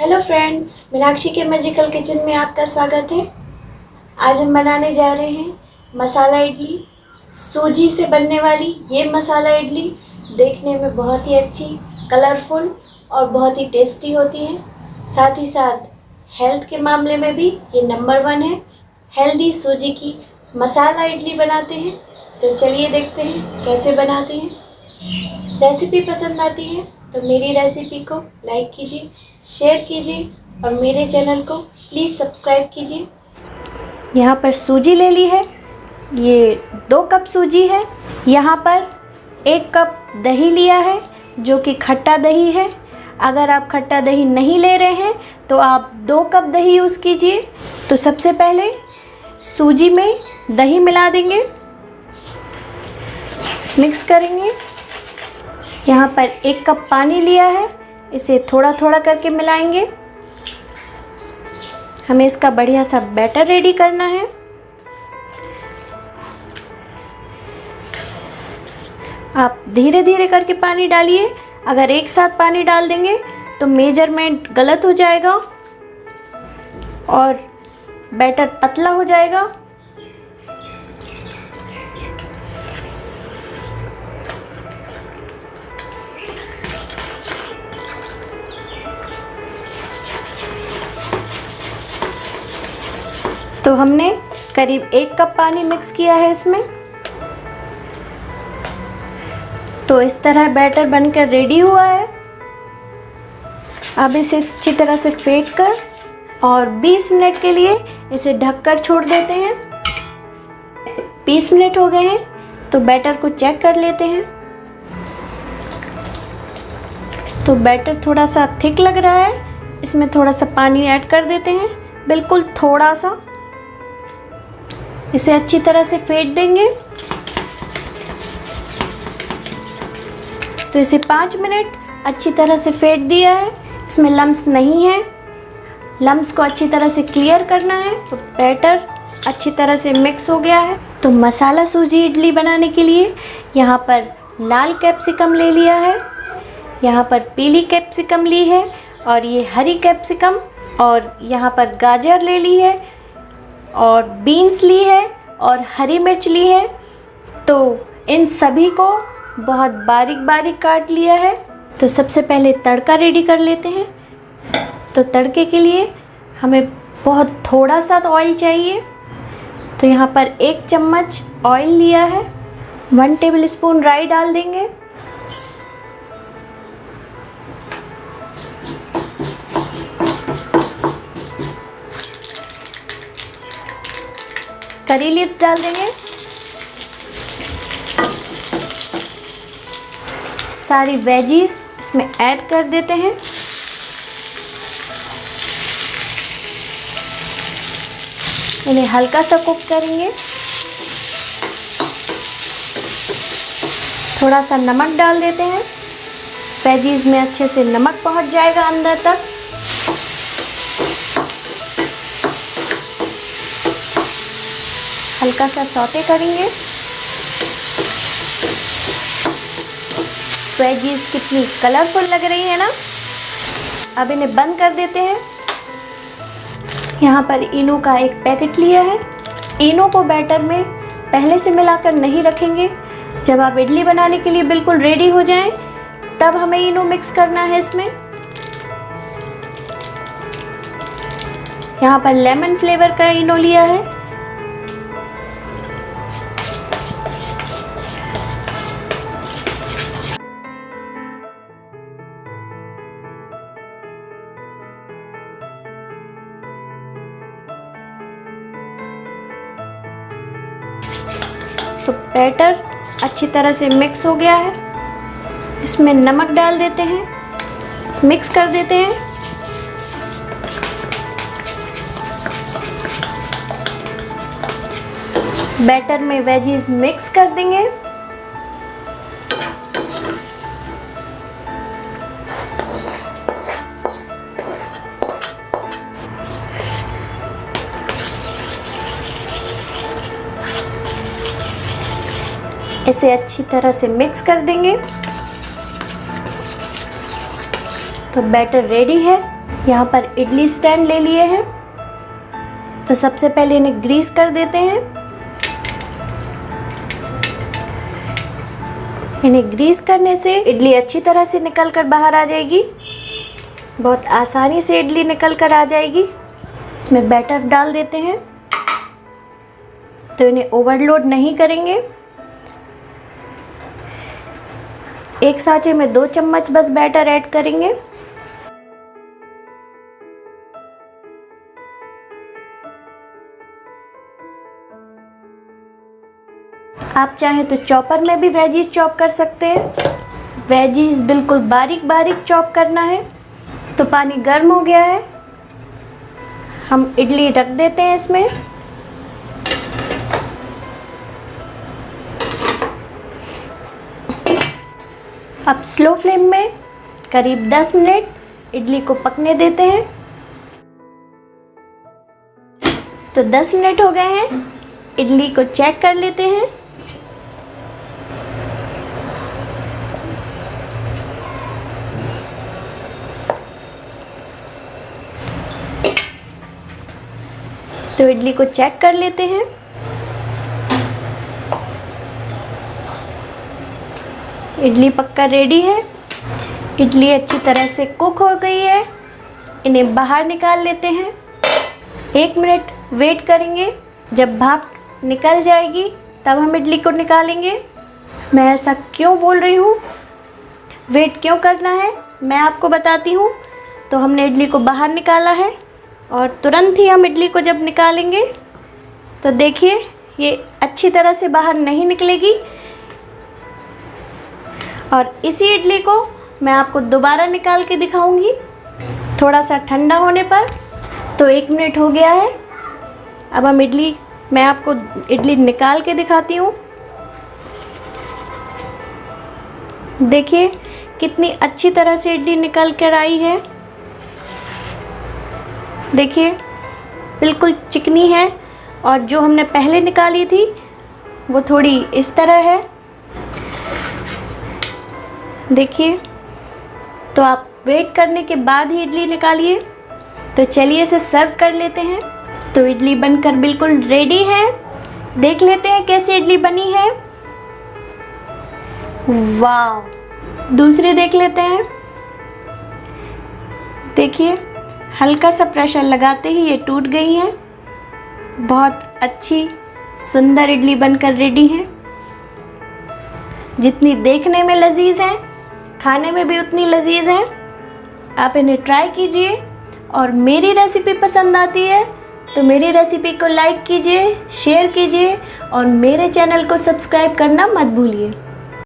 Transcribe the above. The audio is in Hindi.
हेलो फ्रेंड्स, मीनाक्षी के मैजिकल किचन में आपका स्वागत है। आज हम बनाने जा रहे हैं मसाला इडली। सूजी से बनने वाली ये मसाला इडली देखने में बहुत ही अच्छी, कलरफुल और बहुत ही टेस्टी होती है। साथ ही साथ हेल्थ के मामले में भी ये नंबर 1 है। हेल्दी सूजी की मसाला इडली बनाते हैं, तो चलिए देखते हैं कैसे बनाते हैं। रेसिपी पसंद आती है तो मेरी रेसिपी को लाइक कीजिए, शेयर कीजिए और मेरे चैनल को प्लीज़ सब्सक्राइब कीजिए। यहाँ पर सूजी ले ली है, ये 2 कप सूजी है। यहाँ पर 1 कप दही लिया है जो कि खट्टा दही है। अगर आप खट्टा दही नहीं ले रहे हैं तो आप 2 कप दही यूज़ कीजिए। तो सबसे पहले सूजी में दही मिला देंगे, मिक्स करेंगे। यहाँ पर 1 कप पानी लिया है, इसे थोड़ा थोड़ा करके मिलाएंगे। हमें इसका बढ़िया सा बैटर रेडी करना है। आप धीरे धीरे करके पानी डालिए। अगर एक साथ पानी डाल देंगे तो मेजरमेंट गलत हो जाएगा और बैटर पतला हो जाएगा। तो हमने करीब 1 कप पानी मिक्स किया है इसमें। तो इस तरह बैटर बनकर रेडी हुआ है। अब इसे अच्छी तरह से फेंट कर और 20 मिनट के लिए इसे ढककर छोड़ देते हैं। 20 मिनट हो गए हैं तो बैटर को चेक कर लेते हैं। तो बैटर थोड़ा सा थिक लग रहा है, इसमें थोड़ा सा पानी ऐड कर देते हैं, बिल्कुल थोड़ा सा। इसे अच्छी तरह से फेंट देंगे। तो इसे 5 मिनट अच्छी तरह से फेंट दिया है, इसमें लम्स नहीं है। लम्स को अच्छी तरह से क्लियर करना है। तो बैटर अच्छी तरह से मिक्स हो गया है। तो मसाला सूजी इडली बनाने के लिए यहाँ पर लाल कैप्सिकम ले लिया है, यहाँ पर पीली कैप्सिकम ली है और ये हरी कैप्सिकम, और यहाँ पर गाजर ले ली है और बीन्स ली है और हरी मिर्च ली है। तो इन सभी को बहुत बारीक बारीक काट लिया है। तो सबसे पहले तड़का रेडी कर लेते हैं। तो तड़के के लिए हमें बहुत थोड़ा सा ऑयल चाहिए। तो यहाँ पर 1 चम्मच ऑयल लिया है। 1 टेबलस्पून राई डाल देंगे। करी लीव्स डाल देंगे। सारी वेजीज इसमें ऐड कर देते हैं। इन्हें हल्का सा कुक करेंगे। थोड़ा सा नमक डाल देते हैं, वेजीज में अच्छे से नमक पहुंच जाएगा अंदर तक। हल्का सा सौते करेंगे। वेजीज कितनी कलरफुल लग रही है ना। अब इन्हें बंद कर देते हैं। यहाँ पर इनो का 1 पैकेट लिया है। इनो को बैटर में पहले से मिलाकर नहीं रखेंगे। जब आप इडली बनाने के लिए बिल्कुल रेडी हो जाएं, तब हमें इनो मिक्स करना है इसमें। यहाँ पर लेमन फ्लेवर का इनो लिया है। तो बैटर अच्छी तरह से मिक्स हो गया है। इसमें नमक डाल देते हैं, मिक्स कर देते हैं। बैटर में वेजीज मिक्स कर देंगे। इसे अच्छी तरह से मिक्स कर देंगे। तो बैटर रेडी है। यहाँ पर इडली स्टैंड ले लिए हैं। तो सबसे पहले इन्हें ग्रीस कर देते हैं। इन्हें ग्रीस करने से इडली अच्छी तरह से निकल कर बाहर आ जाएगी। बहुत आसानी से इडली निकल कर आ जाएगी। इसमें बैटर डाल देते हैं। तो इन्हें ओवरलोड नहीं करेंगे। एक साँचे में 2 चम्मच बस बैटर ऐड करेंगे। आप चाहें तो चॉपर में भी वेजीज चॉप कर सकते हैं। वेजीज बिल्कुल बारीक बारीक चॉप करना है। तो पानी गर्म हो गया है, हम इडली रख देते हैं इसमें। अब स्लो फ्लेम में करीब 10 मिनट इडली को पकने देते हैं। तो 10 मिनट हो गए हैं, इडली को चेक कर लेते हैं। तो इडली को चेक कर लेते हैं। इडली पक्का रेडी है। इडली अच्छी तरह से कुक हो गई है। इन्हें बाहर निकाल लेते हैं। 1 मिनट वेट करेंगे। जब भाप निकल जाएगी तब हम इडली को निकालेंगे। मैं ऐसा क्यों बोल रही हूँ, वेट क्यों करना है, मैं आपको बताती हूँ। तो हमने इडली को बाहर निकाला है और तुरंत ही हम इडली को जब निकालेंगे तो देखिए ये अच्छी तरह से बाहर नहीं निकलेगी। और इसी इडली को मैं आपको दोबारा निकाल के दिखाऊंगी थोड़ा सा ठंडा होने पर। तो 1 मिनट हो गया है। अब हम मैं आपको इडली निकाल के दिखाती हूँ। देखिए कितनी अच्छी तरह से इडली निकल कर आई है। देखिए बिल्कुल चिकनी है और जो हमने पहले निकाली थी वो थोड़ी इस तरह है। देखिए, तो आप वेट करने के बाद ही इडली निकालिए। तो चलिए इसे सर्व कर लेते हैं। तो इडली बनकर बिल्कुल रेडी है। देख लेते हैं कैसे इडली बनी है। वाह, दूसरी देख लेते हैं। देखिए हल्का सा प्रेशर लगाते ही ये टूट गई हैं। बहुत अच्छी सुंदर इडली बनकर रेडी है। जितनी देखने में लजीज है, खाने में भी उतनी लजीज है। आप इन्हें ट्राई कीजिए और मेरी रेसिपी पसंद आती है तो मेरी रेसिपी को लाइक कीजिए, शेयर कीजिए और मेरे चैनल को सब्सक्राइब करना मत भूलिए।